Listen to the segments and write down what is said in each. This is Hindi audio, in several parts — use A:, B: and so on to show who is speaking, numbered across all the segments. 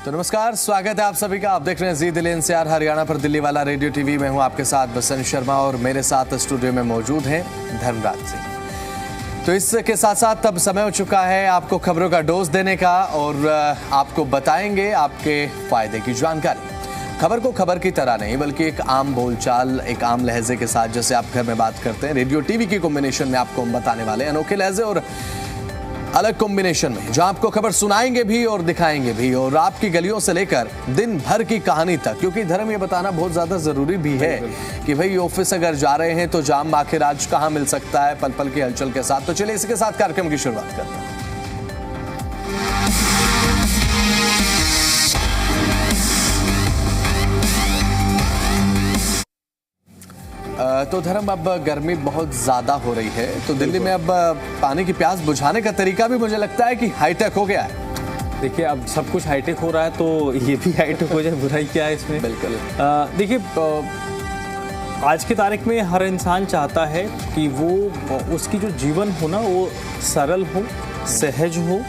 A: तो नमस्कार, स्वागत है आप सभी का। आप देख रहे हैं जी दिल्ली एनसीआर हरियाणा पर दिल्ली वाला रेडियो टीवी। मैं हूं आपके साथ बसंत शर्मा और मेरे साथ स्टूडियो में मौजूद हैं धर्मराज सिंह। तो इसके साथ साथ अब समय हो चुका है आपको खबरों का डोज देने का और आपको बताएंगे आपके फायदे की जानकारी। खबर को खबर की तरह नहीं बल्कि एक आम बोलचाल, एक आम लहजे के साथ, जैसे आप घर में बात करते हैं, रेडियो टीवी की कॉम्बिनेशन में आपको हम बताने वाले अनोखे लहजे और अलग कॉम्बिनेशन में, जहां आपको खबर सुनाएंगे भी और दिखाएंगे भी, और आपकी गलियों से लेकर दिन भर की कहानी तक। क्योंकि धर्म ये बताना बहुत ज्यादा जरूरी भी है कि भाई ऑफिस अगर जा रहे हैं तो जाम आखिर आज कहां मिल सकता है, पल पल की हलचल के साथ। तो चलिए इसके साथ कार्यक्रम की शुरुआत करते हैं। तो धर्म, अब गर्मी बहुत ज़्यादा हो रही है, तो दिल्ली में अब पानी की प्यास बुझाने का तरीका भी मुझे लगता है कि हाईटेक हो गया है।
B: देखिए, अब सब कुछ हाईटेक हो रहा है तो ये भी हाईटेक हो जाए, बुराई क्या है इसमें।
A: बिल्कुल।
B: देखिए, आज की तारीख में हर इंसान चाहता है कि वो उसकी जो जीवन हो ना वो सरल हो, सहज हो।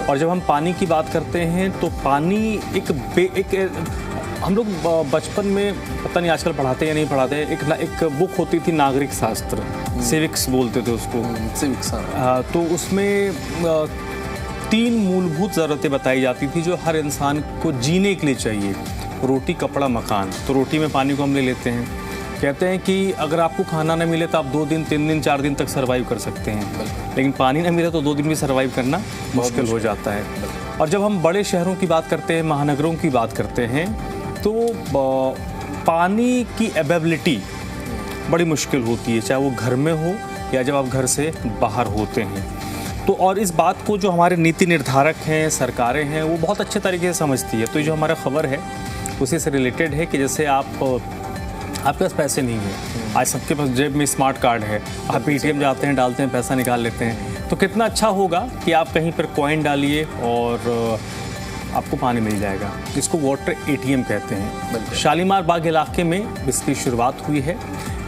B: और जब हम पानी की बात करते हैं तो पानी एक हम लोग बचपन में, पता नहीं आजकल पढ़ाते या नहीं पढ़ाते, एक बुक होती थी नागरिक शास्त्र, सिविक्स बोलते थे उसको,
A: सिविक्स।
B: तो उसमें 3 मूलभूत ज़रूरतें बताई जाती थी जो हर इंसान को जीने के लिए चाहिए। रोटी, कपड़ा, मकान। तो रोटी में पानी को हम ले लेते हैं। कहते हैं कि अगर आपको खाना ना मिले तो आप 2 दिन, 3 दिन, 4 दिन तक सर्वाइव कर सकते हैं, लेकिन पानी ना मिले तो 2 दिन भी सर्वाइव करना मुश्किल हो जाता है। और जब हम बड़े शहरों की बात करते हैं, महानगरों की बात करते हैं, तो पानी की अवेलेबिलिटी बड़ी मुश्किल होती है, चाहे वो घर में हो या जब आप घर से बाहर होते हैं। तो और इस बात को जो हमारे नीति निर्धारक हैं, सरकारें हैं, वो बहुत अच्छे तरीके से समझती है। तो जो हमारा खबर है उसी से रिलेटेड है कि जैसे आपके पास पैसे नहीं है, आज सबके पास जेब में स्मार्ट कार्ड है, आप पेटीएम जाते हैं, डालते हैं, पैसा निकाल लेते हैं, तो कितना अच्छा होगा कि आप कहीं पर कॉइन डालिए और आपको पानी मिल जाएगा। इसको वाटर एटीएम कहते हैं। शालीमार बाग इलाके में इसकी शुरुआत हुई है।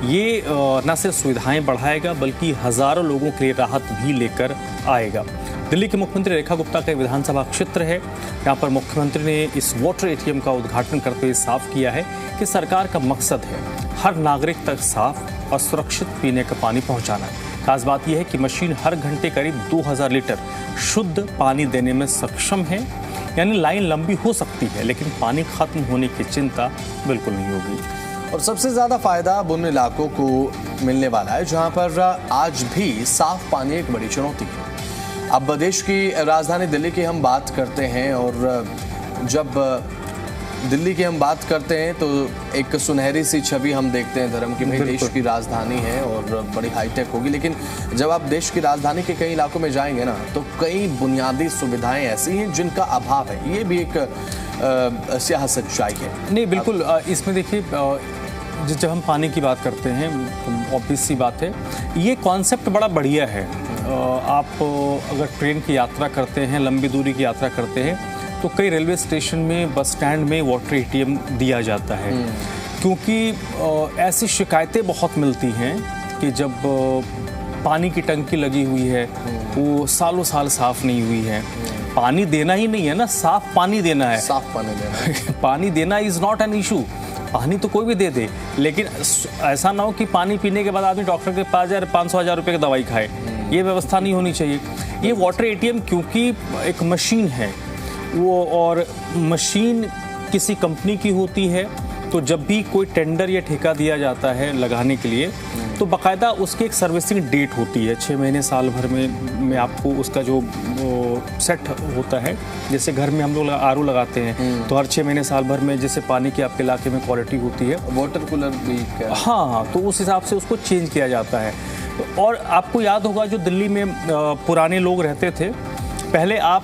B: ये न सिर्फ सुविधाएं बढ़ाएगा बल्कि हज़ारों लोगों के लिए राहत भी लेकर आएगा। दिल्ली के मुख्यमंत्री रेखा गुप्ता का विधानसभा क्षेत्र है। यहाँ पर मुख्यमंत्री ने इस वाटर एटीएम का उद्घाटन करते हुए साफ किया है कि सरकार का मकसद है हर नागरिक तक साफ और सुरक्षित पीने का पानी पहुँचाना। खास बात यह है कि मशीन हर घंटे करीब 2000 लीटर शुद्ध पानी देने में सक्षम है। यानी लाइन लंबी हो सकती है लेकिन पानी खत्म होने की चिंता बिल्कुल नहीं होगी।
A: और सबसे ज़्यादा फायदा अब उन इलाकों को मिलने वाला है जहां पर आज भी साफ पानी एक बड़ी चुनौती है। अब देश की राजधानी दिल्ली की हम बात करते हैं, और जब दिल्ली की हम बात करते हैं तो एक सुनहरी सी छवि हम देखते हैं धर्म की, भाई देश की राजधानी है और बड़ी हाईटेक होगी। लेकिन जब आप देश की राजधानी के कई इलाकों में जाएंगे ना, तो कई बुनियादी सुविधाएं ऐसी हैं जिनका अभाव है। ये भी एक स्याह सच्चाई है।
B: नहीं, बिल्कुल। इसमें देखिए, जब हम पानी की बात करते हैं तो ऑब्वियस सी बात है, ये कॉन्सेप्ट बड़ा बढ़िया है। आप अगर ट्रेन की यात्रा करते हैं, लंबी दूरी की यात्रा करते हैं, तो कई रेलवे स्टेशन में, बस स्टैंड में वाटर एटीएम दिया जाता है। क्योंकि ऐसी शिकायतें बहुत मिलती हैं कि जब पानी की टंकी लगी हुई है वो सालों साल साफ़ नहीं हुई है। पानी देना ही नहीं है ना, साफ पानी देना है।
A: साफ पानी देना है।
B: पानी देना इज़ नॉट एन इशू। पानी तो कोई भी दे दे, लेकिन ऐसा ना हो कि पानी पीने के बाद आदमी डॉक्टर के पास जाए 500,000 रुपये की दवाई खाए। ये व्यवस्था नहीं होनी चाहिए। ये वाटर एटीएम क्योंकि एक मशीन है वो, और मशीन किसी कंपनी की होती है, तो जब भी कोई टेंडर या ठेका दिया जाता है लगाने के लिए, तो बाकायदा उसकी एक सर्विसिंग डेट होती है। 6 महीने, साल भर में आपको उसका जो सेट होता है। जैसे घर में हम लोग आरओ लगाते हैं तो हर 6 महीने, साल भर में जैसे पानी की आपके इलाके में क्वालिटी होती है,
A: वाटर कूलर भी
B: हाँ, तो उस हिसाब से उसको चेंज किया जाता है। और आपको याद होगा जो दिल्ली में पुराने लोग रहते थे, पहले आप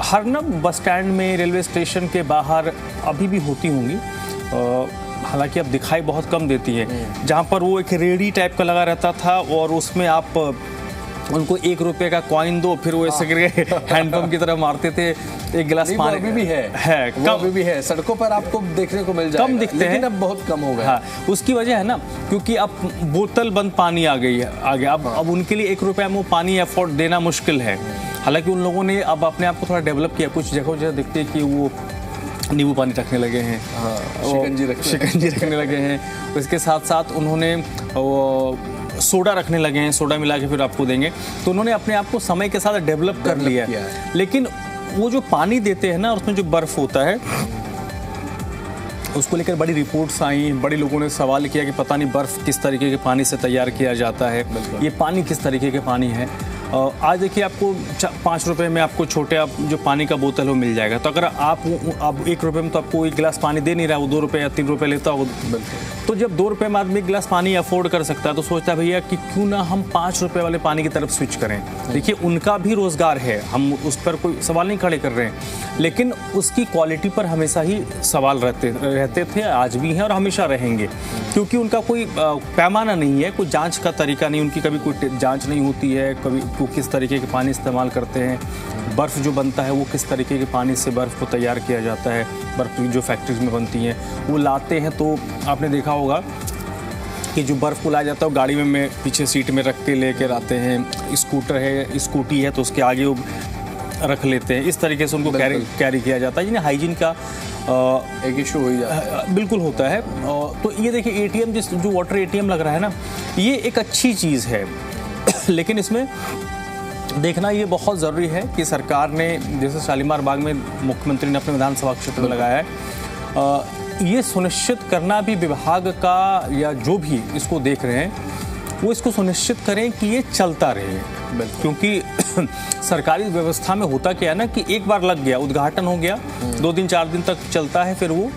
B: हर ना बस स्टैंड में, रेलवे स्टेशन के बाहर अभी भी होती होंगी, हालांकि अब दिखाई बहुत कम देती है, जहाँ पर वो एक रेडी टाइप का लगा रहता था और उसमें आप उनको 1 रुपये का कॉइन दो, फिर वो ऐसे करके हैंडपंप की तरह मारते थे। एक गिलास पानी
A: अभी भी है
B: कम,
A: अभी भी है, सड़कों पर आपको देखने को मिल जाएगा,
B: कम दिखते
A: लेकिन
B: हैं,
A: अब बहुत कम हो गया।
B: हाँ, उसकी वजह है ना, क्योंकि अब बोतल बंद पानी आ गई है आगे। अब उनके लिए 1 रुपये में वो पानी अफोर्ड देना मुश्किल है। हालांकि उन लोगों ने अब अपने आप को थोड़ा डेवलप किया। कुछ जगह देखते हैं कि वो नींबू पानी रखने लगे हैं, शिकंजी रखने लगे हैं। उसके साथ साथ उन्होंने सोडा रखने लगे हैं, सोडा मिला के फिर आपको देंगे। तो उन्होंने अपने आप को समय के साथ डेवलप कर लिया है। लेकिन वो जो पानी देते हैं ना, उसमें जो बर्फ़ होता है, उसको लेकर बड़ी रिपोर्ट्स आई, बड़े लोगों ने सवाल किया कि पता नहीं बर्फ़ किस तरीके के पानी से तैयार किया जाता है, ये पानी किस तरीके के पानी है। आज देखिए आपको 5 रुपए में आपको छोटे आप जो पानी का बोतल हो मिल जाएगा। तो अगर आप 1 रुपये में तो आपको 1 गिलास पानी दे नहीं रहा, वो 2 रुपये या 3 रुपये लेता हो। तो जब 2 रुपये में आदमी 1 गिलास पानी अफोर्ड कर सकता है, तो सोचता है भैया कि क्यों ना हम 5 रुपये वाले पानी की तरफ स्विच करें। देखिए उनका भी रोज़गार है, हम उस पर कोई सवाल नहीं खड़े कर रहे हैं, लेकिन उसकी क्वालिटी पर हमेशा ही सवाल रहते थे, आज भी हैं और हमेशा रहेंगे, क्योंकि उनका कोई पैमाना नहीं है, कोई जाँच का तरीका नहीं, उनकी कभी कोई जाँच नहीं होती है, कभी किस तरीके के पानी इस्तेमाल करते हैं, बर्फ़ जो बनता है वो किस तरीके के पानी से बर्फ़ को तैयार किया जाता है, बर्फ़ जो फैक्ट्रीज में बनती हैं वो लाते हैं। तो आपने देखा होगा कि जो बर्फ़ को लाया जाता है वो गाड़ी में पीछे सीट में रख के लेकर आते हैं, स्कूटी है तो उसके आगे वो रख लेते हैं, इस तरीके से उनको कैरी किया जाता है, जिन्हें हाइजीन का
A: एक इशू हो जाता है,
B: बिल्कुल होता है। तो ये देखिए ATM जो वाटर ATM लग रहा है ना, ये एक अच्छी चीज़ है, लेकिन इसमें देखना ये बहुत ज़रूरी है कि सरकार ने, जैसे शालीमार बाग में मुख्यमंत्री ने अपने विधानसभा क्षेत्र में लगाया है, ये सुनिश्चित करना भी विभाग का या जो भी इसको देख रहे हैं वो इसको सुनिश्चित करें कि ये चलता रहे, क्योंकि सरकारी व्यवस्था में होता क्या है ना कि एक बार लग गया, उद्घाटन हो गया, 2 दिन 4 दिन तक चलता है, फिर वो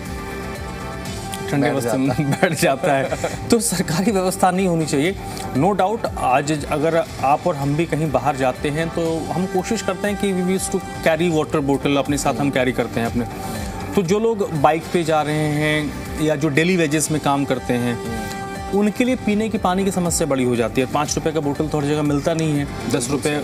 B: ठंडे अवस्था में बैठ जाता है। तो सरकारी व्यवस्था नहीं होनी चाहिए। नो डाउट आज अगर आप और हम भी कहीं बाहर जाते हैं तो हम कोशिश करते हैं कि we used to carry water बोतल अपने साथ, हम कैरी करते हैं अपने। तो जो लोग बाइक पे जा रहे हैं या जो डेली वेजेस में काम करते हैं, उनके लिए पीने की पानी की समस्या बड़ी हो जाती है। 5 रुपये का बोतल थोड़ी जगह मिलता नहीं है, 10 रुपये।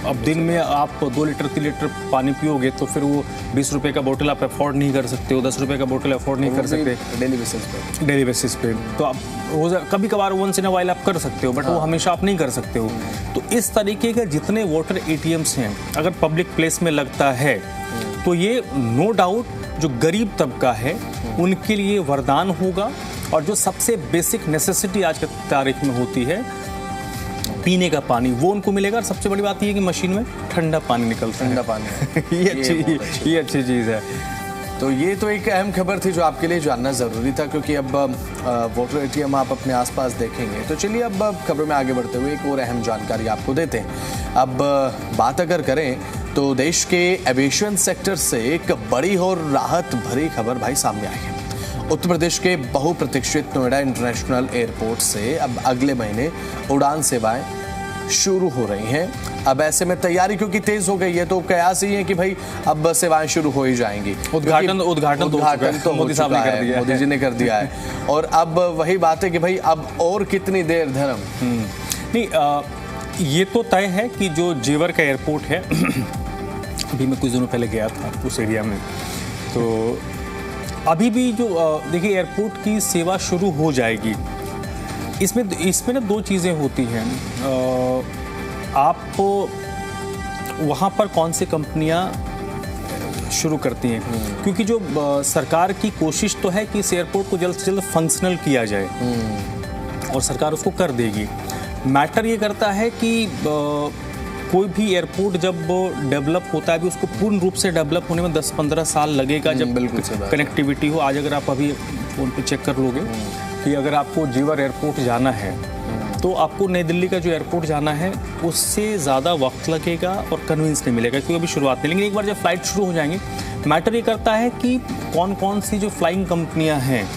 B: अब दिन में आप 2 लीटर 3 लीटर पानी पियोगे तो फिर वो 20 रुपये का बोतल आप अफोर्ड नहीं कर सकते हो, 10 रुपये का बोतल अफोर्ड नहीं कर सकते डेली बेसिस पे। तो आप रोज़ कभी कभार वंस इन अ वाइल आप कर सकते हो, बट वो हमेशा आप नहीं कर सकते हो। तो इस तरीके के जितने वाटर ATMs हैं, अगर पब्लिक प्लेस में लगता है तो ये नो डाउट जो गरीब तबका है उनके लिए वरदान होगा, और जो सबसे बेसिक नेसेसिटी आज की तारीख में होती है पीने का पानी, वो उनको मिलेगा। और सबसे बड़ी बात ये है कि मशीन में ठंडा पानी निकलता है,
A: ठंडा पानी
B: ये अच्छी चीज़ है।
A: तो ये तो एक अहम खबर थी जो आपके लिए जानना ज़रूरी था, क्योंकि अब वाटर ATM आप अपने आसपास देखेंगे। तो चलिए अब खबरों में आगे बढ़ते हुए एक और अहम जानकारी आपको देते हैं। अब बात अगर करें तो देश के एविएशन सेक्टर से एक बड़ी और राहत भरी खबर भाई सामने आई है। उत्तर प्रदेश के बहुप्रतीक्षित नोएडा इंटरनेशनल एयरपोर्ट से अब अगले महीने उड़ान सेवाएं शुरू हो रही हैं। अब ऐसे में तैयारी क्योंकि तेज हो गई है, तो कयास ही है कि भाई अब सेवाएं शुरू हो ही जाएंगी।
B: उद्घाटन तो
A: मोदी साहब ने कर दिया, मोदी जी ने कर दिया है। और अब वही बात है कि भाई अब और कितनी देर धर्म
B: नहीं, ये तो तय है कि जो जेवर का एयरपोर्ट है अभी मैं कुछ दिनों पहले गया था उस एरिया में, तो अभी भी जो देखिए एयरपोर्ट की सेवा शुरू हो जाएगी। इसमें ना 2 चीज़ें होती हैं। आप वहाँ पर कौन सी कंपनियाँ शुरू करती हैं, क्योंकि जो सरकार की कोशिश तो है कि इस एयरपोर्ट को जल्द से जल्द फंक्शनल किया जाए, और सरकार उसको कर देगी। मैटर ये करता है कि कोई भी एयरपोर्ट जब डेवलप होता है, अभी उसको पूर्ण रूप से डेवलप होने में 10-15 साल लगेगा, जब कनेक्टिविटी हो। आज अगर आप अभी फ़ोन पे चेक कर लोगे कि अगर आपको जेवर एयरपोर्ट जाना है तो आपको नई दिल्ली का जो एयरपोर्ट जाना है उससे ज़्यादा वक्त लगेगा और कन्वींस नहीं मिलेगा, क्योंकि अभी शुरुआत नहीं। लेकिन एक बार जब फ्लाइट शुरू हो जाएंगी, मैटर ये करता है कि कौन कौन सी जो फ्लाइंग कंपनियाँ हैं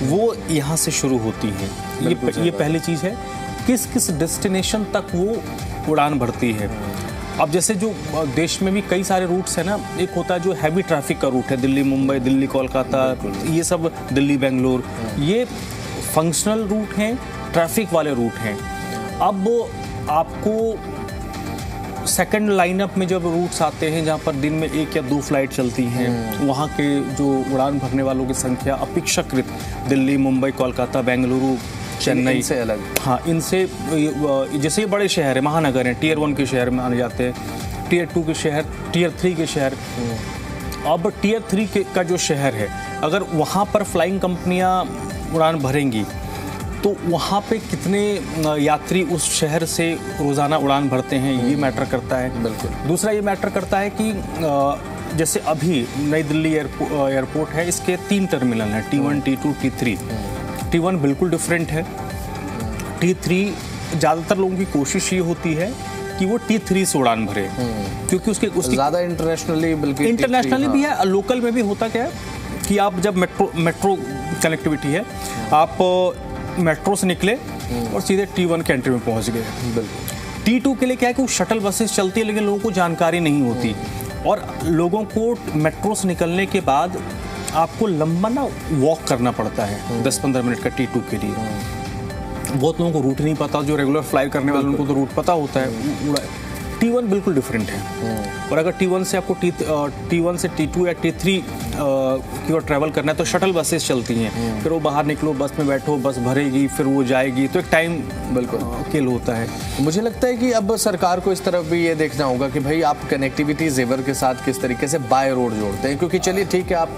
B: वो यहाँ से शुरू होती हैं। ये पहली चीज़ है। किस किस डेस्टिनेशन तक वो उड़ान भरती है। अब जैसे जो देश में भी कई सारे रूट्स हैं ना, एक होता है जो हैवी ट्रैफिक का रूट है, दिल्ली मुंबई, दिल्ली कोलकाता, ये सब, दिल्ली बेंगलोर, ये फंक्शनल रूट हैं, ट्रैफिक वाले रूट हैं। अब आपको सेकंड लाइनअप में जब रूट्स आते हैं जहाँ पर दिन में 1 या 2 फ्लाइट चलती हैं, वहाँ के जो उड़ान भरने वालों की संख्या अपेक्षाकृत दिल्ली, मुंबई, कोलकाता, बेंगलुरु, चेन्नई
A: से अलग,
B: हाँ, इनसे जैसे ये बड़े शहर हैं, महानगर हैं, टियर 1 के शहर माने जाते हैं, टियर 2 के शहर, टियर 3 के शहर, अब टियर 3 का जो शहर है, अगर वहाँ पर फ्लाइंग कंपनियाँ उड़ान भरेंगी तो वहाँ पे कितने यात्री उस शहर से रोज़ाना उड़ान भरते हैं, ये मैटर करता है।
A: बिल्कुल।
B: दूसरा ये मैटर करता है कि जैसे अभी नई दिल्ली एयरपोर्ट है, इसके 3 टर्मिनल हैं, T1, T2, T3। T1 बिल्कुल डिफरेंट है। T3 ज़्यादातर लोगों की कोशिश ये होती है कि वो T3 से उड़ान भरे, क्योंकि उसकी
A: ज़्यादा इंटरनेशनली, बल्कि
B: इंटरनेशनली भी है, लोकल में भी होता क्या है कि आप जब मेट्रो कनेक्टिविटी है, आप मेट्रो से निकले और सीधे T1 के एंट्री में पहुंच गए।
A: बिल्कुल।
B: T2 के लिए क्या है कि वो शटल बसेस चलती है, लेकिन लोगों को जानकारी नहीं होती, और लोगों को मेट्रो से निकलने के बाद आपको लंबा ना वॉक करना पड़ता है 10-15 मिनट का T2 के लिए। बहुत लोगों को रूट नहीं पता, जो रेगुलर फ्लाई करने वाले उनको तो रूट पता होता है। T1 बिल्कुल डिफरेंट है, और अगर T1 से आपको T1 से T2 या T3 की ओर ट्रैवल करना है तो शटल बसेस चलती हैं, फिर वो बाहर निकलो, बस में बैठो, बस भरेगी, फिर वो जाएगी, तो एक टाइम बिल्कुल किल होता है।
A: मुझे लगता है कि अब सरकार को इस तरफ भी ये देखना होगा कि भाई आप कनेक्टिविटी जेवर के साथ किस तरीके से बाय रोड जोड़ते हैं, क्योंकि चलिए ठीक है आप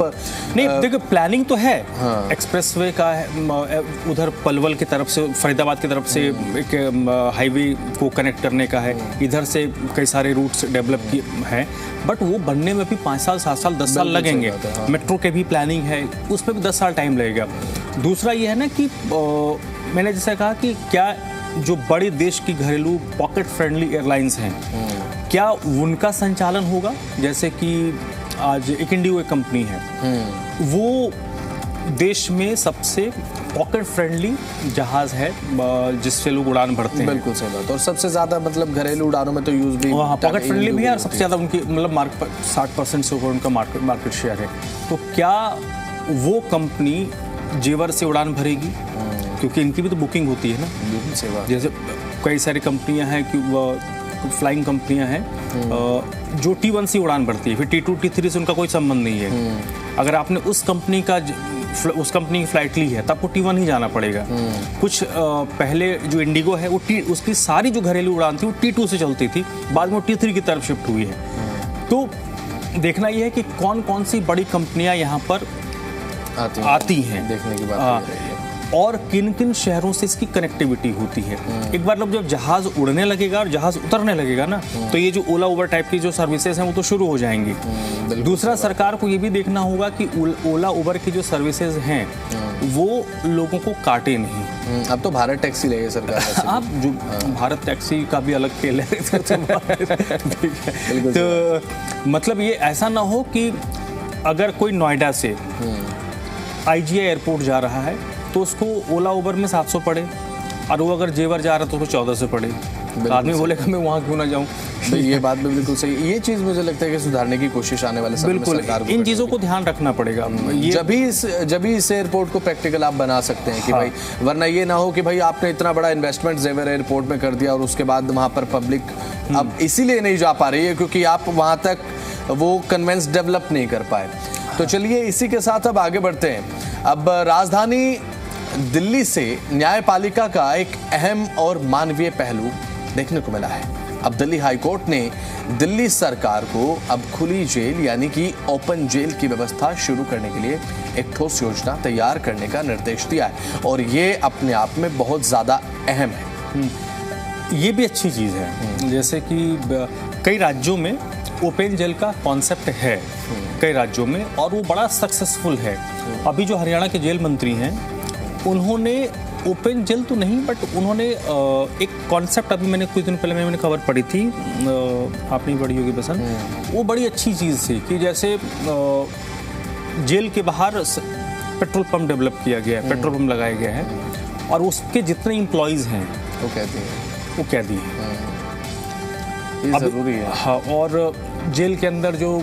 B: नहीं, देखिए प्लानिंग तो है। हाँ। एक्सप्रेसवे का है, उधर पलवल की तरफ से, फरीदाबाद की तरफ से एक हाईवे को कनेक्ट करने का है, इधर से कई सारे रूट्स डेवलप किए हैं, बट वो बनने में भी 5 साल, 7 साल, 10 साल लगेंगे। हाँ। मेट्रो के भी प्लानिंग है, उसमें भी 10 साल टाइम लगेगा। दूसरा ये है ना कि मैंने जैसा कहा कि क्या जो बड़े देश की घरेलू पॉकेट फ्रेंडली एयरलाइंस हैं, क्या उनका संचालन होगा? जैसे कि आज एक इंडिगो एक कंपनी है, वो देश में सबसे पॉकेट फ्रेंडली जहाज है जिससे लोग उड़ान भरते हैं।
A: बिल्कुल सही बात। और सबसे ज्यादा मतलब घरेलू उड़ानों में तो यूज भी
B: पॉकेट फ्रेंडली भी है, और सबसे ज्यादा उनकी मतलब 60% से ऊपर उनका मार्केट शेयर है। तो क्या वो कंपनी जेवर से उड़ान भरेगी? क्योंकि इनकी भी तो बुकिंग होती है ना।
A: सही बात।
B: जैसे कई सारी कंपनियां हैं कि फ्लाइंग कंपनियां हैं जो T1 से उड़ान भरती है, फिर T2, T3 से उनका कोई संबंध नहीं है। अगर आपने उस कंपनी की फ्लाइट ली है, तब आपको T1 ही जाना पड़ेगा। कुछ पहले जो इंडिगो है, वो उसकी सारी जो घरेलू उड़ान थी वो T2 से चलती थी, बाद में वो T3 की तरफ शिफ्ट हुई है। तो देखना यह है कि कौन कौन सी बड़ी कंपनियां यहाँ पर आती हैं,
A: देखने की बात है,
B: और किन किन शहरों से इसकी कनेक्टिविटी होती है। एक बार जब जहाज उड़ने लगेगा और जहाज उतरने लगेगा ना, तो ये जो ओला उबर टाइप की जो सर्विसेज हैं वो तो शुरू हो जाएंगी। दूसरा, सरकार को ये भी देखना होगा कि ओला उबर की जो सर्विसेज हैं वो लोगों को काटे नहीं।
A: अब तो भारत टैक्सी लेगी सरकार।
B: आप जो भारत टैक्सी का भी अलग खेल है। तो मतलब ये ऐसा ना हो कि अगर कोई नोएडा से IGI एयरपोर्ट जा रहा है तो उसको ओला उबर में 700 पड़े, और वो अगर जेवर जा रहा है तो उसको 1400 पड़े। आदमी बोलेगा मैं वहाँ क्यों ना जाऊँ।
A: ये बात भी बिल्कुल सही। ये चीज़ मुझे लगता है कि सुधारने की कोशिश आने वाले समय में सरकार को
B: इन चीज़ों को ध्यान रखना पड़ेगा।
A: जब ही इस एयरपोर्ट को प्रैक्टिकल आप बना सकते हैं कि भाई, वरना ये ना हो कि भाई आपने इतना बड़ा इन्वेस्टमेंट जेवर एयरपोर्ट में कर दिया और उसके बाद वहाँ पर पब्लिक अब इसीलिए नहीं जा पा रही है क्योंकि आप वहाँ तक वो कन्वेंस डेवलप नहीं कर पाए। तो चलिए इसी के साथ अब आगे बढ़ते हैं। अब राजधानी दिल्ली से न्यायपालिका का एक अहम और मानवीय पहलू देखने को मिला है। अब दिल्ली हाई कोर्ट ने दिल्ली सरकार को अब खुली जेल यानी कि ओपन जेल की व्यवस्था शुरू करने के लिए एक ठोस योजना तैयार करने का निर्देश दिया है, और ये अपने आप में बहुत ज़्यादा अहम है।
B: ये भी अच्छी चीज़ है। जैसे कि कई राज्यों में ओपन जेल का कॉन्सेप्ट है, कई राज्यों में, और वो बड़ा सक्सेसफुल है। अभी जो हरियाणा के जेल मंत्री हैं, उन्होंने ओपन जेल तो नहीं, बट उन्होंने एक कॉन्सेप्ट, अभी मैंने कुछ दिन पहले मैंने खबर पढ़ी थी, आपने पढ़ी होगी पसंद, वो बड़ी अच्छी चीज़ थी कि जैसे जेल के बाहर पेट्रोल पंप डेवलप किया गया है, पेट्रोल पंप लगाया गया है, और उसके जितने एम्प्लॉयज़ हैं वो कैदी हैं।
A: ये ज़रूरी है।
B: हाँ, और जेल के अंदर जो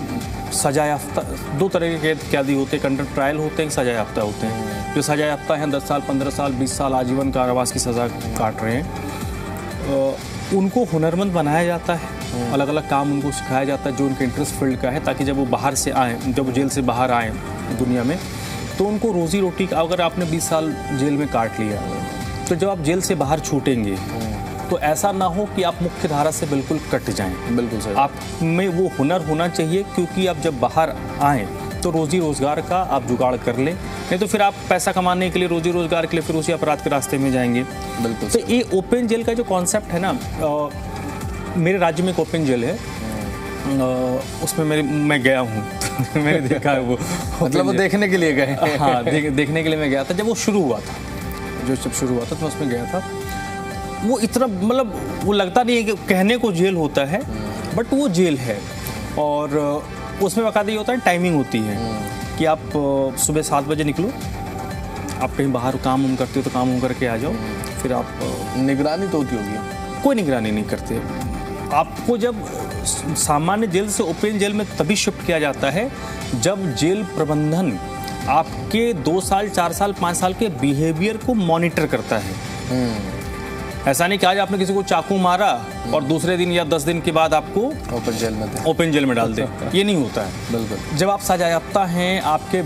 B: सजा याफ्ता, 2 तरह के कैदी होते हैं, अंडर ट्रायल होते हैं, सजा याफ्ता होते हैं। जो सजा याफ्ता हैं 10 साल, 15 साल, 20 साल आजीवन कारावास की सज़ा काट रहे हैं, उनको हुनरमंद बनाया जाता है, अलग अलग काम उनको सिखाया जाता है जो उनके इंटरेस्ट फील्ड का है, ताकि जब वो बाहर से आएँ, जब वो जेल से बाहर आएँ दुनिया में, तो उनको रोज़ी रोटी का, अगर आपने 20 साल जेल में काट लिया तो जब आप जेल से बाहर छूटेंगे तो ऐसा ना हो कि आप मुख्य धारा से बिल्कुल कट जाएं।
A: बिल्कुल सही।
B: आप में वो हुनर होना चाहिए, क्योंकि आप जब बाहर आएँ तो रोजी रोजगार का आप जुगाड़ कर लें, नहीं तो फिर आप पैसा कमाने के लिए, रोजी रोजगार के लिए फिर उसी अपराध के रास्ते में जाएंगे।
A: बिल्कुल।
B: तो ये ओपन जेल का जो कॉन्सेप्ट है ना, मेरे राज्य में एक ओपन जेल है, उसमें मैं गया हूँ मैंने देखा है वो
A: मतलब वो देखने के लिए गए?
B: हाँ, देखने के लिए मैं गया था। जब वो शुरू हुआ था, जब शुरू हुआ था तो मैं उसमें गया था। वो इतना मतलब वो लगता नहीं है कि कहने को जेल होता है, बट वो जेल है। और उसमें बाकायदा ये होता है, टाइमिंग होती है कि आप सुबह 7 बजे निकलो, आप कहीं बाहर काम उम करते हो तो काम उम करके आ जाओ, फिर आप
A: निगरानी तो होती होगी?
B: कोई निगरानी नहीं करते। आपको जब सामान्य जेल से ओपन जेल में तभी शिफ्ट किया जाता है जब जेल प्रबंधन आपके 2 साल, 4 साल, 5 साल के बिहेवियर को मॉनिटर करता है। ऐसा नहीं कि आज आपने किसी को चाकू मारा और दूसरे दिन या 10 दिन के बाद आपको ओपन जेल में डाल दे, ये नहीं होता है।
A: बिल्कुल।
B: जब आप सजायाफ्ता हैं, आपके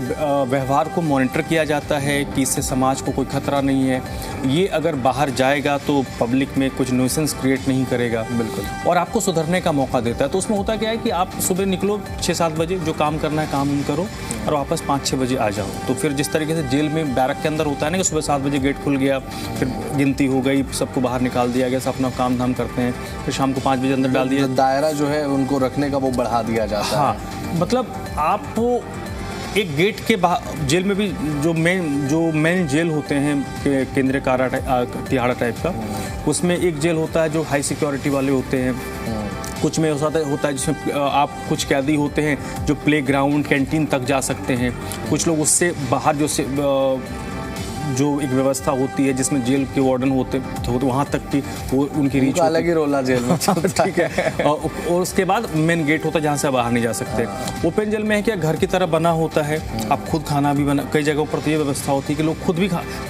B: व्यवहार को मॉनिटर किया जाता है कि इससे समाज को कोई खतरा नहीं है, ये अगर बाहर जाएगा तो पब्लिक में कुछ न्यूसेंस क्रिएट नहीं करेगा।
A: बिल्कुल।
B: और आपको सुधरने का मौका देता है। तो उसमें होता क्या है कि आप सुबह निकलो 6-7 बजे, जो काम करना है काम करो और वापस 5-6 बजे आ जाओ। तो फिर जिस तरीके से जेल में बैरक के अंदर होता है ना कि सुबह 7 बजे गेट खुल गया, फिर गिनती हो गई, सबको बाहर निकाल दिया गया, सब अपना काम धाम करते हैं, फिर शाम को 5 बजे अंदर डाल दिया।
A: दायरा जो है उनको रखने का वो बढ़ा दिया जाता है।
B: हाँ, मतलब आप एक गेट के बाहर जेल में भी जो मेन जेल होते हैं केंद्रीय कारा तिहाड़ा टाइप का, उसमें एक जेल होता है जो हाई सिक्योरिटी वाले होते हैं। कुछ में होता है जिसमें आप कुछ कैदी होते हैं जो प्ले ग्राउंड, कैंटीन तक जा सकते हैं। कुछ लोग उससे बाहर जो एक व्यवस्था होती है जिसमें जेल के वार्डन होते तो वहाँ तक की वो उनकी रीच
A: अलग ही रोला जेल में
B: ठीक है। और उसके बाद मेन गेट होता है जहाँ से बाहर नहीं जा सकते। ओपन जेल में है क्या, घर की तरह बना होता है, आप खुद खाना भी बना, कई जगहों पर तो ये व्यवस्था होती है कि लोग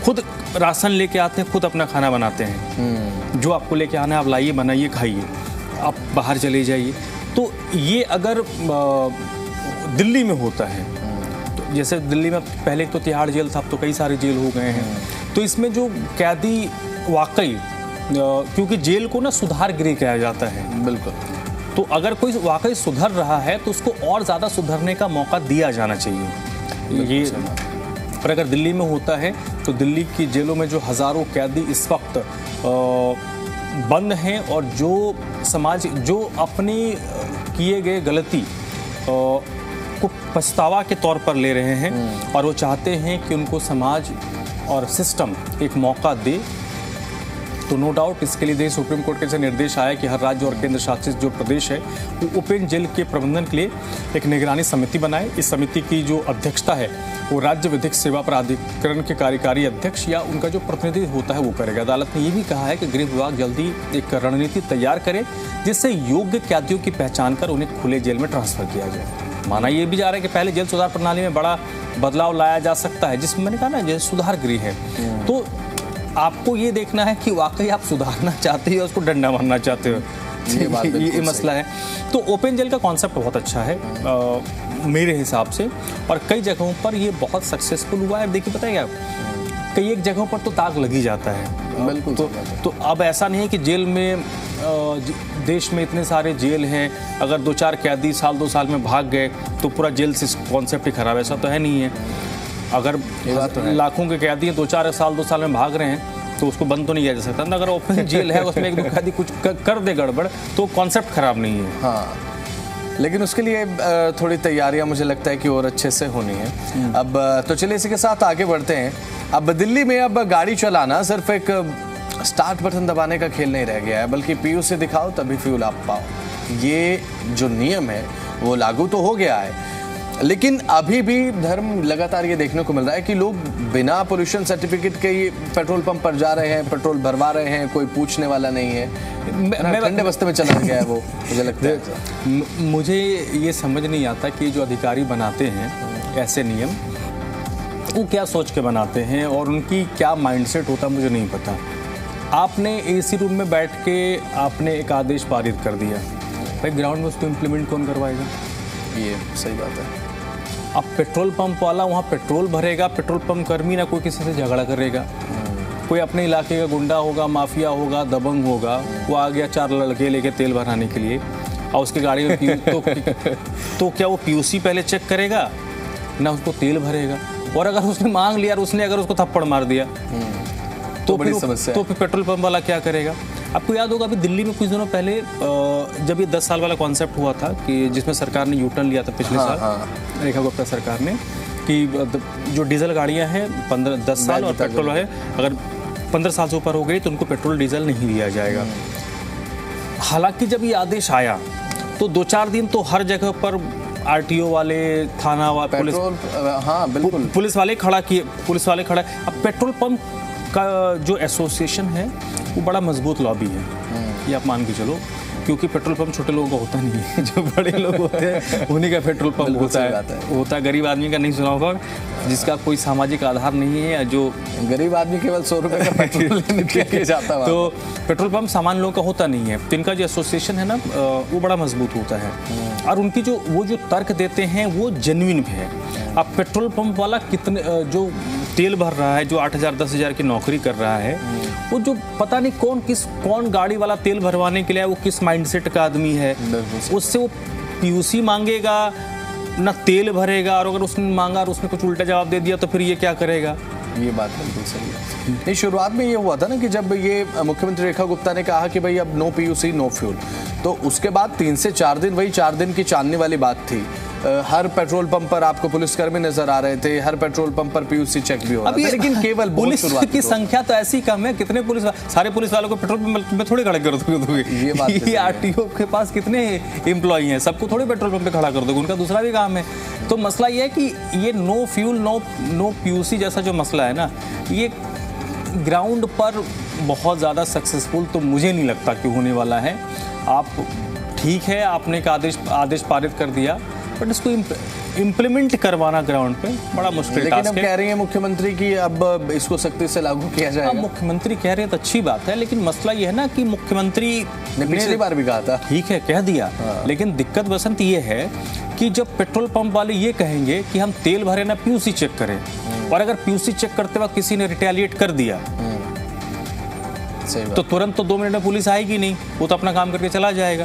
B: खुद राशन लेके आते हैं, खुद अपना खाना बनाते हैं। जो आपको लेके आना है आप लाइए, बनाइए, खाइए, आप बाहर चले जाइए। तो ये अगर दिल्ली में होता है, जैसे दिल्ली में पहले तो तिहाड़ जेल था, अब तो कई सारे जेल हो गए हैं, तो इसमें जो कैदी वाकई, क्योंकि जेल को ना सुधार गृह कहा जाता है।
A: बिल्कुल।
B: तो अगर कोई वाकई सुधर रहा है तो उसको और ज़्यादा सुधरने का मौका दिया जाना चाहिए। ये पर अगर दिल्ली में होता है तो दिल्ली की जेलों में जो हज़ारों कैदी इस वक्त बंद हैं और जो समाज जो अपनी किए गए गलती को पछतावा के तौर पर ले रहे हैं और वो चाहते हैं कि उनको समाज और सिस्टम एक मौका दे, तो नो डाउट इसके लिए सुप्रीम कोर्ट के से निर्देश आया कि हर राज्य और केंद्र शासित जो प्रदेश है वो ओपन जेल के प्रबंधन के लिए एक निगरानी समिति बनाए। इस समिति की जो अध्यक्षता है वो राज्य विधिक सेवा प्राधिकरण के कार्यकारी अध्यक्ष या उनका जो प्रतिनिधि होता है वो करेगा। अदालत ने ये भी कहा है कि गृह विभाग जल्दी एक रणनीति तैयार करे जिससे योग्य कैदियों की पहचान कर उन्हें खुले जेल में ट्रांसफर किया जाए। माना ये भी जा रहा है कि पहले जेल सुधार प्रणाली में बड़ा बदलाव लाया जा सकता है, जिसमें मैंने कहा ना जेल सुधार गृह है, तो आपको ये देखना है कि वाकई आप सुधारना चाहते हो, उसको डंडा मारना चाहते हो, ये मसला है। तो ओपन जेल का कॉन्सेप्ट बहुत अच्छा है मेरे हिसाब से, और कई जगहों पर ये बहुत सक्सेसफुल हुआ है। देखिए पता है क्या, कई एक जगहों पर तो ताक लग ही जाता है।
A: बिल्कुल।
B: तो अब ऐसा नहीं है कि जेल में देश में इतने सारे जेल हैं, अगर 2-4 कैदी साल 2 साल में भाग गए तो पूरा जेल से कॉन्सेप्ट ही खराब है, ऐसा तो है नहीं है। अगर लाखों के कैदी 2-4 साल 2 साल में भाग रहे हैं तो उसको बंद तो नहीं किया जा सकता। अगर ओपन जेल है उसमें 1-2 कैदी कुछ कर दे गड़बड़ तो कॉन्सेप्ट खराब नहीं है।
A: हाँ, लेकिन उसके लिए थोड़ी तैयारियां मुझे लगता है कि और अच्छे से होनी है। अब तो चलिए इसी के साथ आगे बढ़ते हैं। अब दिल्ली में अब गाड़ी चलाना सिर्फ एक स्टार्ट बटन दबाने का खेल नहीं रह गया है, बल्कि पीयू से दिखाओ तभी फ्यूल आप पाओ। ये जो नियम है वो लागू तो हो गया है, लेकिन अभी भी धर्म लगातार ये देखने को मिल रहा है कि लोग बिना पोल्यूशन सर्टिफिकेट के ही पेट्रोल पंप पर जा रहे हैं, पेट्रोल भरवा रहे हैं, कोई पूछने वाला नहीं है। ठंडे बस्ते में चला गया है वो, मुझे लगता है।
B: मुझे ये समझ नहीं आता कि जो अधिकारी बनाते हैं ऐसे नियम वो क्या सोच के बनाते हैं और उनकी क्या माइंडसेट होता है, मुझे नहीं पता। आपने एसी रूम में बैठ के आपने एक आदेश पारित कर दिया, भाई ग्राउंड में उसको इम्प्लीमेंट कौन करवाएगा?
A: ये सही बात है।
B: अब पेट्रोल पंप वाला वहाँ पेट्रोल भरेगा, पेट्रोल पंप कर्मी ना कोई किसी से झगड़ा करेगा, कोई अपने इलाके का गुंडा होगा, माफिया होगा, दबंग होगा, वो आ गया 4 लड़के लेके तेल भराने के लिए और उसकी गाड़ी में तो क्या वो पीयूसी पहले चेक करेगा ना, उसको तेल भरेगा? और अगर उसने मांग लिया और उसने अगर उसको थप्पड़ मार दिया तो फिर पेट्रोल पंप वाला क्या करेगा? आपको याद होगा अभी दिल्ली में कुछ दिनों पहले जब ये 10 साल वाला कॉन्सेप्ट हुआ था कि जिसमें सरकार ने यूटर्न लिया था पिछले साल, रेखा गुप्ता सरकार ने, कि जो डीजल गाड़ियां हैं 10 साल और पेट्रोल है अगर 15 साल से ऊपर हो गई तो उनको पेट्रोल डीजल नहीं दिया जाएगा। हालांकि जब ये आदेश आया तो 2-4 दिन तो हर जगह पर आरटीओ वाले, थाना वाले, पुलिस वाले खड़ा किए, अब पेट्रोल पंप का जो एसोसिएशन है वो बड़ा मजबूत लॉबी है, ये आप मान के चलो, क्योंकि पेट्रोल पंप छोटे लोगों का होता नहीं है, जो बड़े लोग होते हैं उन्हीं का पेट्रोल पंप होता है। गरीब आदमी का नहीं सुना होगा, जिसका कोई सामाजिक आधार नहीं है, जो
A: गरीब आदमी केवल 100 रुपए का पेट्रोल लेके जाता है, तो
B: पेट्रोल पंप सामान्य लोगों का होता नहीं है। तो इनका जो एसोसिएशन है ना वो बड़ा मजबूत होता है और उनकी जो तर्क देते हैं वो जेन्युइन भी है। अब पेट्रोल पंप वाला कितने जो तेल भर रहा है, जो 8,000 10,000 की नौकरी कर रहा है, वो जो पता नहीं कौन गाड़ी वाला तेल भरवाने के लिए वो किस माइंडसेट का आदमी है, उससे वो पीयूसी मांगेगा ना तेल भरेगा, और अगर उसने मांगा और उसने कुछ उल्टा जवाब दे दिया तो फिर ये क्या करेगा?
A: ये बात बिल्कुल सही है। नहीं, शुरुआत में ये हुआ था ना कि जब ये मुख्यमंत्री रेखा गुप्ता ने कहा कि भाई अब नो पीयूसी नो फ्यूल, तो उसके बाद 3 से 4 दिन वही 4 दिन की चांदनी वाली बात थी। हर पेट्रोल पंप पर आपको पुलिसकर्मी नजर आ रहे थे, हर पेट्रोल पंप पर पीयूसी चेक भी हो रहा था, लेकिन केवल
B: पुलिस की संख्या तो ऐसी कम है, कितने पुलिस सारे पुलिस वालों को पेट्रोल पंप में थोड़ी खड़ा कर दोगे? ये बात ये आरटीओ के पास कितने एम्प्लॉई हैं, सबको थोड़ी पेट्रोल पंप पे खड़ा कर दोगे, उनका दूसरा भी काम है। तो मसला ये है कि ये नो फ्यूल नो पीयूसी जैसा जो मसला है ना, ये ग्राउंड पर बहुत ज़्यादा सक्सेसफुल तो मुझे नहीं लगता कि होने वाला है। आप ठीक है, आपने एक आदेश पारित कर दिया, बट इसको इम्प्लीमेंट करवाना ग्राउंड पे बड़ा मुश्किल टास्क है।
A: लेकिन अब कह रही है मुख्यमंत्री कि अब इसको सख्ती से लागू किया जाएगा।
B: अब मुख्यमंत्री कह रहे हैं तो अच्छी बात है, लेकिन मसला ये है ना कि मुख्यमंत्री
A: ने पिछली बार भी कहा था,
B: ठीक है कह दिया, लेकिन दिक्कत बसंत ये है कि जब पेट्रोल पंप वाले ये कहेंगे कि हम तेल भरे ना पीयूसी चेक करें, और अगर पीयूसी चेक करते वक्त किसी ने रिटेलिएट कर दिया तो तुरंत तो 2 मिनट में पुलिस आएगी नहीं, वो तो अपना काम करके चला जाएगा।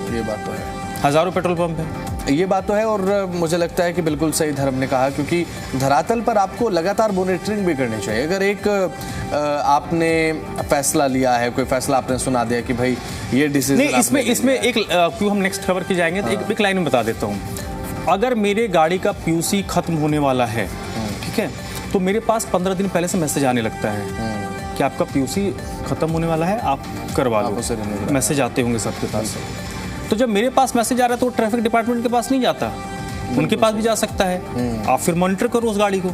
A: ये बात तो है,
B: हजारों पेट्रोल पंप है,
A: ये बात तो है। और मुझे लगता है कि बिल्कुल सही धर्म ने कहा, क्योंकि धरातल पर आपको लगातार मॉनिटरिंग भी करनी चाहिए। अगर एक आपने फैसला लिया है, कोई फैसला आपने सुना दिया कि भाई ये डिसीजन
B: नहीं, इसमें एक क्यों हम नेक्स्ट खबर की जाएंगे तो एक लाइन में बता देता हूँ। अगर मेरे गाड़ी का पीयूसी खत्म होने वाला है, ठीक है, तो मेरे पास 15 दिन पहले से मैसेज आने लगता है कि आपका पीयूसी खत्म होने वाला है, आप करवा लो। मैसेज आते होंगे सबके पास। तो जब मेरे पास मैसेज आ रहा है तो ट्रैफिक डिपार्टमेंट के पास नहीं जाता, उनके पास भी जा सकता है। आप फिर मॉनिटर करो उस गाड़ी को।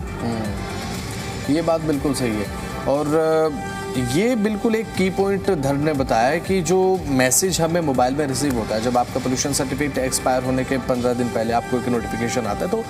A: ये बात बिल्कुल सही है, और ये बिल्कुल एक की पॉइंट धर्म ने बताया कि जो मैसेज हमें मोबाइल में रिसीव होता है, जब आपका पोल्यूशन सर्टिफिकेट एक्सपायर होने के 15 दिन पहले आपको एक नोटिफिकेशन आता है, तो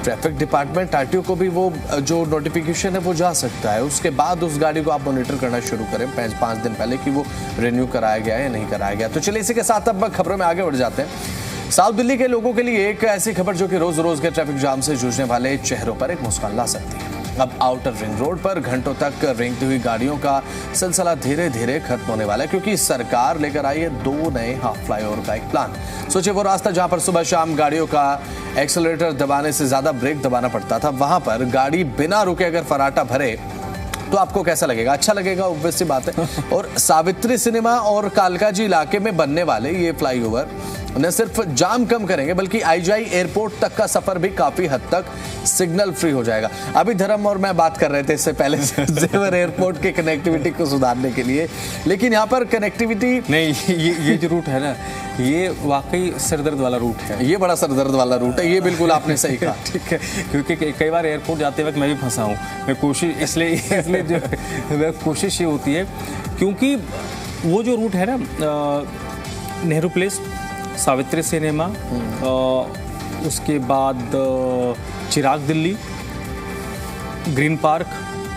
A: ट्रैफिक डिपार्टमेंट आरटीओ को भी वो जो नोटिफिकेशन है वो जा सकता है। उसके बाद उस गाड़ी को आप मॉनिटर करना शुरू करें 5 दिन पहले कि वो रिन्यू कराया गया है या नहीं कराया गया। तो चलिए इसी के साथ अब खबरों में आगे बढ़ जाते हैं। साउथ दिल्ली के लोगों के लिए एक ऐसी खबर जो कि रोज रोज के ट्रैफिक जाम से जूझने वाले चेहरों पर एक मुस्कान ला सकती है। अब आउटर रिंग रोड पर घंटों तक रेंगती हुई गाड़ियों का सिलसिला धीरे धीरे खत्म होने वाला है, क्योंकि सरकार लेकर आई है 2 नए हाफ फ्लाईओवर का एक प्लान। सोचिए, वो रास्ता जहां पर सुबह शाम गाड़ियों का एक्सेलरेटर दबाने से ज्यादा ब्रेक दबाना पड़ता था, वहां पर गाड़ी बिना रुके अगर फराटा भरे तो आपको कैसा लगेगा? अच्छा लगेगा, ऑब्वियस सी बात है। और सावित्री सिनेमा और कालकाजी इलाके में बनने वाले ये फ्लाईओवर न सिर्फ जाम कम करेंगे, बल्कि आईजीआई एयरपोर्ट तक का सफर भी काफी हद तक सिग्नल फ्री हो जाएगा। अभी धर्म और मैं बात कर रहे थे इससे पहले जेवर एयरपोर्ट के कनेक्टिविटी को सुधारने के लिए, लेकिन यहाँ पर कनेक्टिविटी
B: नहीं, ये जो रूट है ना, ये वाकई सिरदर्द वाला रूट है।
A: ये बड़ा सिरदर्द वाला रूट है, ये बिल्कुल आपने सही कहा।
B: ठीक है, क्योंकि कई बार एयरपोर्ट जाते वक्त मैं भी फंसा हूँ। मैं कोशिश इसलिए जो कोशिश ये होती है, क्योंकि वो जो रूट है ना, नेहरू प्लेस, सावित्री सिनेमा, उसके बाद Chirag Delhi, Green Park,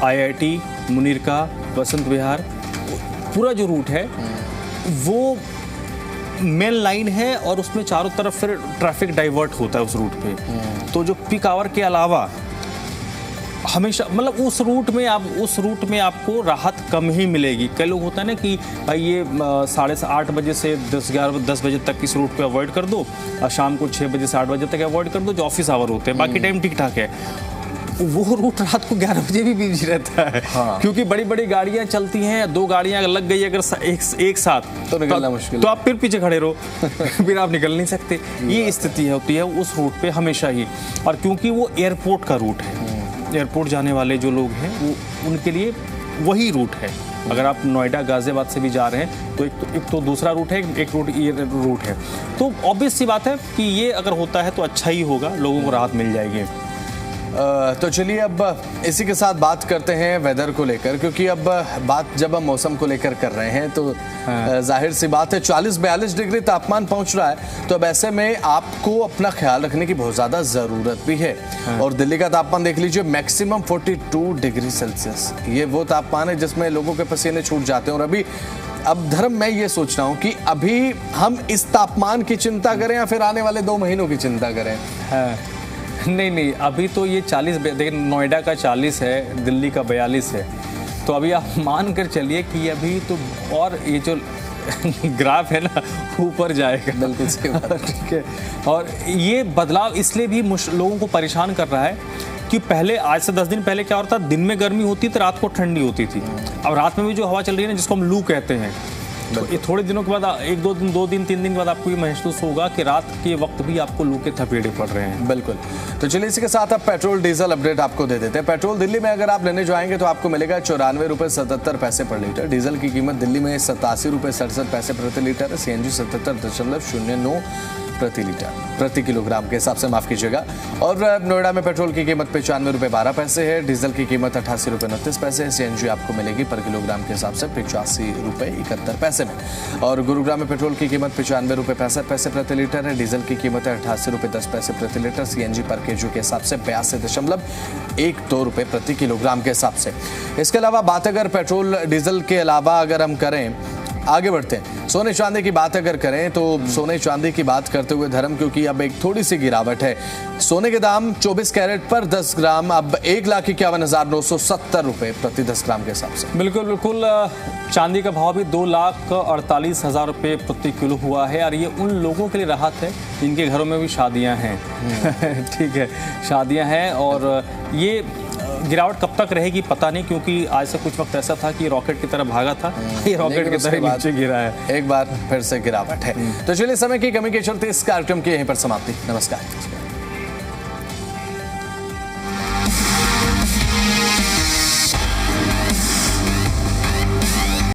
B: IIT, Munirka, Vasant Vihar, पूरा जो रूट है वो मेन लाइन है, और उसमें चारों तरफ फिर ट्रैफिक डाइवर्ट होता है उस रूट पे। तो जो पीक आवर के अलावा हमेशा मतलब उस रूट में आपको राहत कम ही मिलेगी। कई लोग होता है ना कि भाई ये 8:30 बजे से 10 बजे तक इस रूट पे अवॉइड कर दो और शाम को 6 बजे से 8 बजे तक अवॉइड कर दो, जो ऑफिस आवर होते हैं, बाकी टाइम ठीक ठाक है। वो रूट रात को 11 बजे भी बिजी रहता है। हाँ। क्योंकि बड़ी बड़ी गाड़ियां चलती हैं, 2 गाड़ियां लग गई अगर एक साथ
A: तो निकलना मुश्किल,
B: तो आप फिर पीछे खड़े रहो फिर आप निकल नहीं सकते। ये स्थिति होती है उस रूट पे हमेशा ही। और क्योंकि वो एयरपोर्ट का रूट है, एयरपोर्ट जाने वाले जो लोग हैं वो उनके लिए वही रूट है। अगर आप नोएडा गाजियाबाद से भी जा रहे हैं तो एक तो दूसरा रूट है, एक रूट ये रूट है। तो ऑब्वियस सी बात है कि ये अगर होता है तो अच्छा ही होगा, लोगों को राहत मिल जाएगी।
A: तो चलिए अब इसी के साथ बात करते हैं वेदर को लेकर, क्योंकि अब बात जब हम मौसम को लेकर कर रहे हैं तो जाहिर सी बात है 40-42 डिग्री तापमान पहुंच रहा है। तो अब ऐसे में आपको अपना ख्याल रखने की बहुत ज़्यादा ज़रूरत भी है। और दिल्ली का तापमान देख लीजिए, मैक्सिमम 42 डिग्री सेल्सियस। ये वो तापमान है जिसमें लोगों के पसीने छूट जाते हैं। और अभी अब धर्म मैं ये सोच रहा हूँ कि अभी हम इस तापमान की चिंता करें या फिर आने वाले 2 महीनों की चिंता करें।
B: नहीं, अभी तो ये 40, देखिए नोएडा का 40 है, दिल्ली का 42 है। तो अभी आप मान कर चलिए कि अभी तो और ये जो ग्राफ है ना ऊपर जाएगा।
A: बिल्कुल सही बात।
B: ठीक है। और ये बदलाव इसलिए भी लोगों को परेशान कर रहा है कि पहले, आज से 10 दिन पहले क्या होता था, दिन में गर्मी होती थी, रात को ठंडी होती थी। अब रात में भी जो हवा चल रही है ना, जिसको हम लू कहते हैं, तो ये थोड़े दिनों के बाद 2 दिन 3 दिन के बाद आपको ये महसूस होगा कि रात के वक्त भी आपको लू के थपेड़े पड़ रहे हैं।
A: बिल्कुल। तो चलिए इसी के साथ अब पेट्रोल डीजल अपडेट आपको दे देते हैं। पेट्रोल दिल्ली में अगर आप लेने जाएंगे तो आपको मिलेगा 94 रुपये 77 पैसे पर लीटर। डीजल की कीमत दिल्ली में 87 रुपये 67 पैसे प्रति लीटर है। CNG 77.09 प्रति किलोग्राम के हिसाब से, माफ कीजिएगा। और नोएडा में पेट्रोल की कीमत 95 रुपये 12 पैसे है। डीजल की कीमत 88 रुपये 29 पैसे है। CNG आपको मिलेगी पर किलोग्राम के हिसाब से 85 रुपये 71 पैसे में। और गुरुग्राम में पेट्रोल की कीमत 95 रुपये 65 पैसे प्रति लीटर है। डीजल की कीमत है 88 रुपये 10 पैसे प्रति लीटर। CNG पर केजी के हिसाब से 82.12 रुपये प्रति किलोग्राम के हिसाब से। इसके अलावा बात अगर पेट्रोल डीजल के अलावा अगर हम करें, आगे बढ़ते हैं, सोने चांदी की बात अगर करें तो सोने चांदी की बात करते हुए धर्म, क्योंकि अब एक थोड़ी सी गिरावट है। सोने के दाम 24 कैरेट पर 10 ग्राम अब 1,51,970 रुपये प्रति 10 ग्राम के हिसाब से।
B: बिल्कुल। चांदी का भाव भी 2,48,000 रुपये प्रति किलो हुआ है। और ये उन लोगों के लिए राहत है जिनके घरों में भी शादियां हैं। ठीक है, शादियां हैं। और ये गिरावट कब तक रहेगी पता नहीं, क्योंकि आज से कुछ वक्त ऐसा था कि रॉकेट की तरह भागा था, ये रॉकेट की तरह नीचे गिरा है।
A: एक बार फिर से गिरावट है। तो चलिए, समय की कमी के चलते इस कार्यक्रम की यहीं पर समाप्ति। नमस्कार।